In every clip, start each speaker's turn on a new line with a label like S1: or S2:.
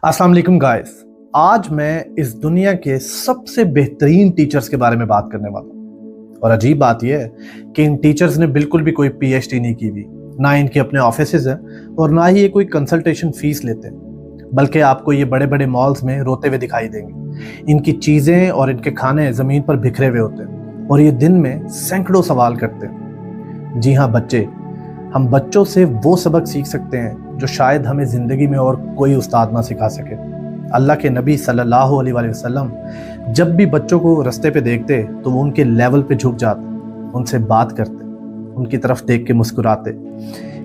S1: अस्सलाम वालेकुम गाइस। आज मैं इस दुनिया के सबसे बेहतरीन टीचर्स के बारे में बात करने वाला हूँ। और अजीब बात यह है कि इन टीचर्स ने बिल्कुल भी कोई पीएचडी नहीं की हुई, ना इनके अपने ऑफिसेज हैं और ना ही ये कोई कंसल्टेशन फीस लेते हैं, बल्कि आपको ये बड़े बड़े मॉल्स में रोते हुए दिखाई देंगे। इनकी चीज़ें और इनके खाने ज़मीन पर बिखरे हुए होते हैं और ये दिन में सैकड़ों सवाल करते हैं। जी हाँ बच्चे, हम बच्चों से वो सबक सीख सकते हैं जो शायद हमें ज़िंदगी में और कोई उस्ताद ना सिखा सके। अल्लाह के नबी सल्लल्लाहु अलैहि वसल्लम जब भी बच्चों को रास्ते पे देखते तो वो उनके लेवल पे झुक जाते, उनसे बात करते, उनकी तरफ देख के मुस्कुराते,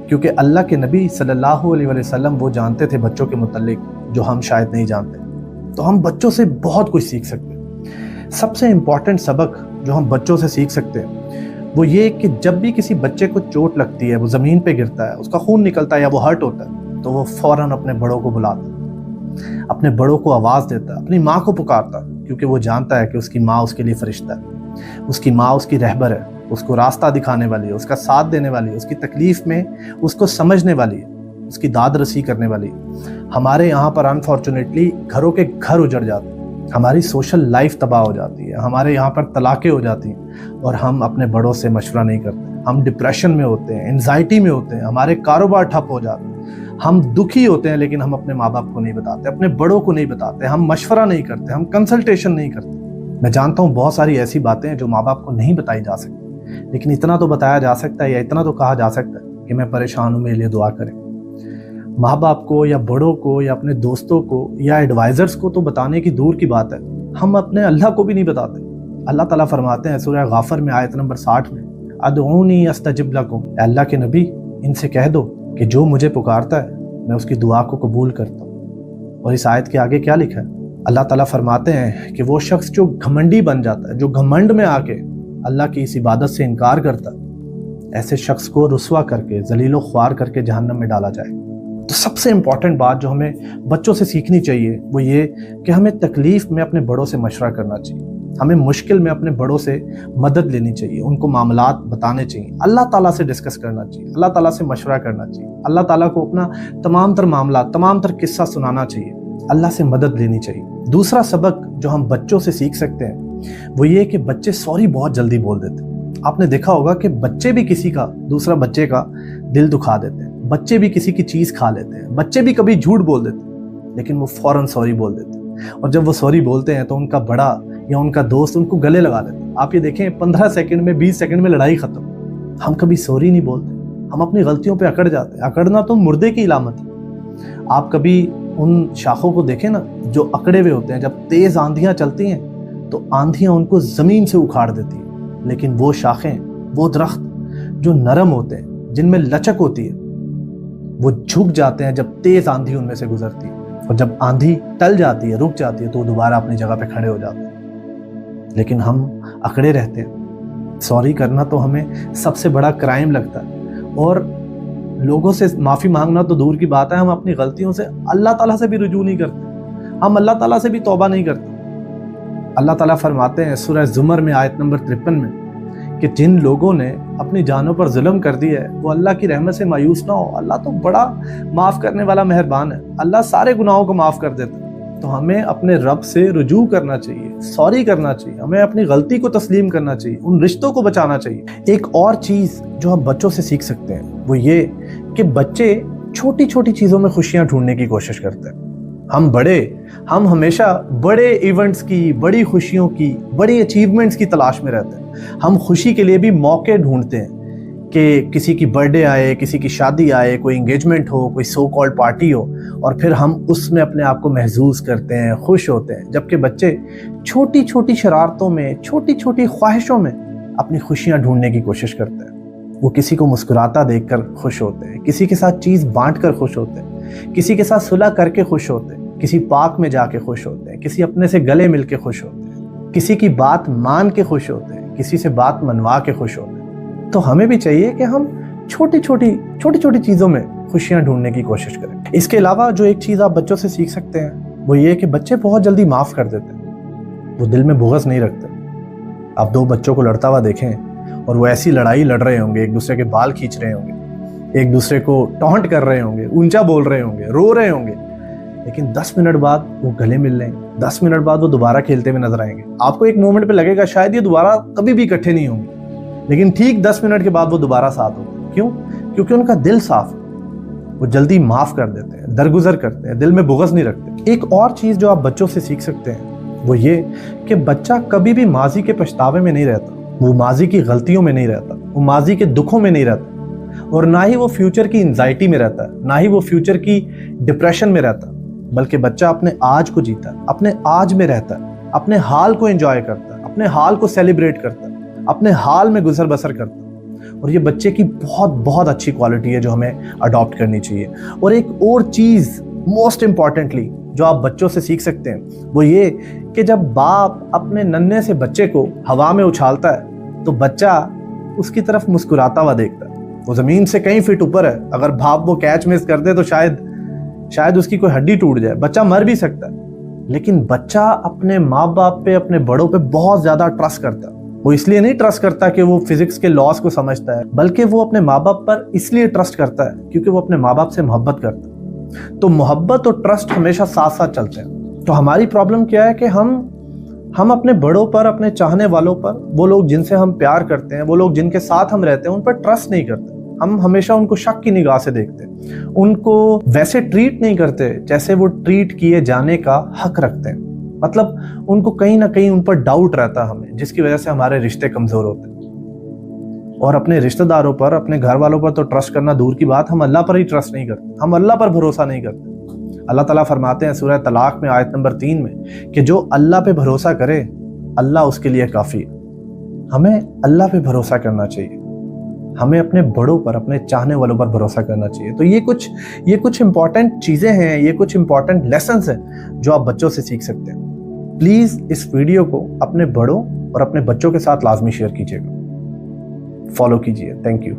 S1: क्योंकि अल्लाह के नबी सल्लल्लाहु अलैहि वसल्लम वो जानते थे बच्चों के मुतल्लिक जो हम शायद नहीं जानते। तो हम बच्चों से बहुत कुछ सीख सकते हैं। सबसे इम्पॉर्टेंट सबक जो हम बच्चों से सीख सकते हैं वो ये कि जब भी किसी बच्चे को चोट लगती है, वो ज़मीन पे गिरता है, उसका खून निकलता है या वो हर्ट होता है, तो वो फ़ौरन अपने बड़ों को बुलाता है, अपने बड़ों को आवाज़ देता है, अपनी माँ को पुकारता है, क्योंकि वो जानता है कि उसकी माँ उसके लिए फरिश्ता है, उसकी माँ उसकी रहबर है, उसको रास्ता दिखाने वाली है, उसका साथ देने वाली है, उसकी तकलीफ़ में उसको समझने वाली है, उसकी दाद रसी करने वाली है। हमारे यहाँ पर अनफॉर्चुनेटली घरों के घर उजड़ जाते हैं, हमारी सोशल लाइफ तबाह हो जाती है, हमारे यहाँ पर तलाक़ें हो जाती हैं और हम अपने बड़ों से मशवरा नहीं करते। हम डिप्रेशन में होते हैं, एंजाइटी में होते हैं, हमारे कारोबार ठप हो जाते हैं, हम दुखी होते हैं, लेकिन हम अपने माँ बाप को नहीं बताते, अपने बड़ों को नहीं बताते, हम मशवरा नहीं करते, हम कंसल्टेशन नहीं करते। मैं जानता हूँ बहुत सारी ऐसी बातें हैं जो माँ बाप को नहीं बताई जा सकती, लेकिन इतना तो बताया जा सकता है या इतना तो कहा जा सकता है कि मैं परेशान हूँ, मेरे लिए दुआ करें। माँ बाप को या बड़ों को या अपने दोस्तों को या एडवाइज़र्स को तो बताने की दूर की बात है, हम अपने अल्लाह को भी नहीं बताते। अल्लाह ताला फरमाते हैं सूरह गाफिर में आयत नंबर 60 में, अदऊनी अस्तजिब लकुम, अल्लाह के नबी इनसे कह दो कि जो मुझे पुकारता है मैं उसकी दुआ को कबूल करता हूँ। और इस आयत के आगे क्या लिखा है? अल्लाह ताला फरमाते हैं कि वो शख्स जो घमंडी बन जाता है, जो घमंड में आके अल्लाह की इस इबादत से इनकार करता है, ऐसे शख्स को रुस्वा करके ज़लीलो ख्वार करके जहन्नम में डाला जाए। तो सबसे इम्पॉर्टेंट बात जो हमें बच्चों से सीखनी चाहिए वो ये कि हमें तकलीफ़ में अपने बड़ों से मशवरा करना चाहिए, हमें मुश्किल में अपने बड़ों से मदद लेनी चाहिए, उनको मामलात बताने चाहिए, अल्लाह ताला से डिस्कस करना चाहिए, अल्लाह ताला से मशवरा करना चाहिए, अल्लाह ताला को अपना तमाम तर मामला, तमाम तर किस्सा सुनाना चाहिए, अल्लाह से मदद लेनी चाहिए। दूसरा सबक जो हम बच्चों से सीख सकते हैं वो ये कि बच्चे सॉरी बहुत जल्दी बोल देते हैं। आपने देखा होगा कि बच्चे भी किसी का, दूसरा बच्चे का दिल दुखा देते हैं, बच्चे भी किसी की चीज़ खा लेते हैं, बच्चे भी कभी झूठ बोल देते हैं, लेकिन वो फ़ौरन सॉरी बोल देते हैं। और जब वो सॉरी बोलते हैं तो उनका बड़ा या उनका दोस्त उनको गले लगा देते हैं। आप ये देखें 15 सेकंड में, 20 सेकंड में लड़ाई ख़त्म। हम कभी सॉरी नहीं बोलते, हम अपनी गलतियों पे अकड़ जाते हैं। अकड़ना तो मुर्दे की इलामत है। आप कभी उन शाखों को देखें ना जो अकड़े हुए होते हैं, जब तेज़ आंधियाँ चलती हैं तो आंधियाँ उनको ज़मीन से उखाड़ देती हैं, लेकिन वो शाखें, वो दरख्त जो नरम होते हैं, जिनमें लचक होती है, वो झुक जाते हैं जब तेज़ आंधी उनमें से गुजरती है। और जब आंधी टल जाती है, रुक जाती है, तो वो दोबारा अपनी जगह पे खड़े हो जाते हैं। लेकिन हम अकड़े रहते हैं। सॉरी करना तो हमें सबसे बड़ा क्राइम लगता है, और लोगों से माफ़ी मांगना तो दूर की बात है, हम अपनी गलतियों से अल्लाह ताला से भी रुजू नहीं करते, हम अल्लाह ताला से भी तौबा नहीं करते। अल्लाह ताला फरमाते हैं सूरह ज़ुमर में आयत नंबर 53 में कि जिन लोगों ने अपनी जानों पर जुल्म कर दिया है वो अल्लाह की रहमत से मायूस ना हो। अल्लाह तो बड़ा माफ़ करने वाला मेहरबान है, अल्लाह सारे गुनाहों को माफ़ कर देता है। तो हमें अपने रब से रुजू करना चाहिए, सॉरी करना चाहिए, हमें अपनी गलती को तस्लीम करना चाहिए, उन रिश्तों को बचाना चाहिए। एक और चीज़ जो हम बच्चों से सीख सकते हैं वो ये कि बच्चे छोटी छोटी चीज़ों में खुशियाँ ढूंढने की कोशिश करते हैं। हम हमेशा बड़े इवेंट्स की, बड़ी खुशियों की, बड़ी अचीवमेंट्स की तलाश में रहते हैं। हम खुशी के लिए भी मौके ढूंढते हैं कि किसी की बर्थडे आए, किसी की शादी आए, कोई इंगेजमेंट हो, कोई सो कॉल्ड पार्टी हो, और फिर हम उसमें अपने आप को महसूस करते हैं, खुश होते हैं। जबकि बच्चे छोटी छोटी शरारतों में, छोटी छोटी ख्वाहिशों में अपनी खुशियाँ ढूंढने की कोशिश करते हैं। वो किसी को मुस्कुराता देखकर खुश होते हैं, किसी के साथ चीज़ बांट कर खुश होते हैं, किसी के साथ सुलह करके खुश होते हैं, किसी पार्क में जाके खुश होते हैं, किसी अपने से गले मिल के खुश होते हैं, किसी की बात मान के खुश होते हैं, किसी से बात मनवा के खुश होते हैं। तो हमें भी चाहिए कि हम छोटी छोटी चीज़ों में खुशियाँ ढूंढने की कोशिश करें। इसके अलावा जो एक चीज़ आप बच्चों से सीख सकते हैं वो ये कि बच्चे बहुत जल्दी माफ़ कर देते हैं, वो दिल में बुग़्ज़ नहीं रखते। आप दो बच्चों को लड़ता हुआ देखें और वो ऐसी लड़ाई लड़ रहे होंगे, एक दूसरे के बाल खींच रहे होंगे, एक दूसरे को टॉन्ट कर रहे होंगे, ऊंचा बोल रहे होंगे, रो रहे होंगे, लेकिन 10 मिनट बाद वो गले मिल लेंगे, 10 मिनट बाद वो दोबारा खेलते हुए नजर आएंगे। आपको एक मोमेंट पे लगेगा शायद ये दोबारा कभी भी इकट्ठे नहीं होंगे, लेकिन ठीक 10 मिनट के बाद वो दोबारा साथ होंगे। क्यों? क्योंकि उनका दिल साफ है, वो जल्दी माफ कर देते हैं, दरगुजर करते हैं, दिल में बुग़्ज़ नहीं रखते। एक और चीज़ जो आप बच्चों से सीख सकते हैं वो ये कि बच्चा कभी भी माजी के पछतावे में नहीं रहता, वो माजी की गलतियों में नहीं रहता, वो माजी के दुखों में नहीं रहता, और ना ही वो फ्यूचर की एंजाइटी में रहता है, ना ही वो फ्यूचर की डिप्रेशन में रहता है, बल्कि बच्चा अपने आज को जीता है, अपने आज में रहता है, अपने हाल को एंजॉय करता है, अपने हाल को सेलिब्रेट करता है, अपने हाल में गुजर बसर करता है। और ये बच्चे की बहुत बहुत अच्छी क्वालिटी है जो हमें अडॉप्ट करनी चाहिए। और एक और चीज़ मोस्ट इम्पॉर्टेंटली जो आप बच्चों से सीख सकते हैं वो ये कि जब बाप अपने नन्हे से बच्चे को हवा में उछालता है तो बच्चा उसकी तरफ मुस्कुराता हुआ देखता है। वो ज़मीन से कई फीट ऊपर है, अगर बाप वो कैच मिस कर दे तो शायद उसकी कोई हड्डी टूट जाए, बच्चा मर भी सकता है। लेकिन बच्चा अपने माँ बाप पे, अपने बड़ों पे बहुत ज़्यादा ट्रस्ट करता है। वो इसलिए नहीं ट्रस्ट करता कि वो फिजिक्स के लॉस को समझता है, बल्कि वो अपने माँ बाप पर इसलिए ट्रस्ट करता है क्योंकि वो अपने माँ बाप से मोहब्बत करता है। तो मोहब्बत और ट्रस्ट हमेशा साथ साथ चलते हैं। तो हमारी प्रॉब्लम क्या है कि हम अपने बड़ों पर, अपने चाहने वालों पर, वो लोग जिनसे हम प्यार करते हैं, वो लोग जिनके साथ हम रहते हैं, उन पर ट्रस्ट नहीं करते। हम हमेशा उनको शक की निगाह से देखते हैं, उनको वैसे ट्रीट नहीं करते जैसे वो ट्रीट किए जाने का हक रखते हैं। मतलब उनको कहीं ना कहीं उन पर डाउट रहता है हमें, जिसकी वजह से हमारे रिश्ते कमजोर होते हैं। और अपने रिश्तेदारों पर, अपने घर वालों पर तो ट्रस्ट करना दूर की बात, हम अल्लाह पर ही ट्रस्ट नहीं करते, हम अल्लाह पर भरोसा नहीं करते। अल्लाह ताला फरमाते हैं सूरह तलाक में आयत नंबर 3 में कि जो अल्लाह पे भरोसा करे अल्लाह उसके लिए काफ़ी है। हमें अल्लाह पे भरोसा करना चाहिए, हमें अपने बड़ों पर, अपने चाहने वालों पर भरोसा करना चाहिए। तो ये कुछ इंपॉर्टेंट चीज़ें हैं, ये कुछ इंपॉर्टेंट लेसन्स हैं जो आप बच्चों से सीख सकते हैं। प्लीज़ इस वीडियो को अपने बड़ों और अपने बच्चों के साथ लाजमी शेयर कीजिएगा, फॉलो कीजिए। Thank you.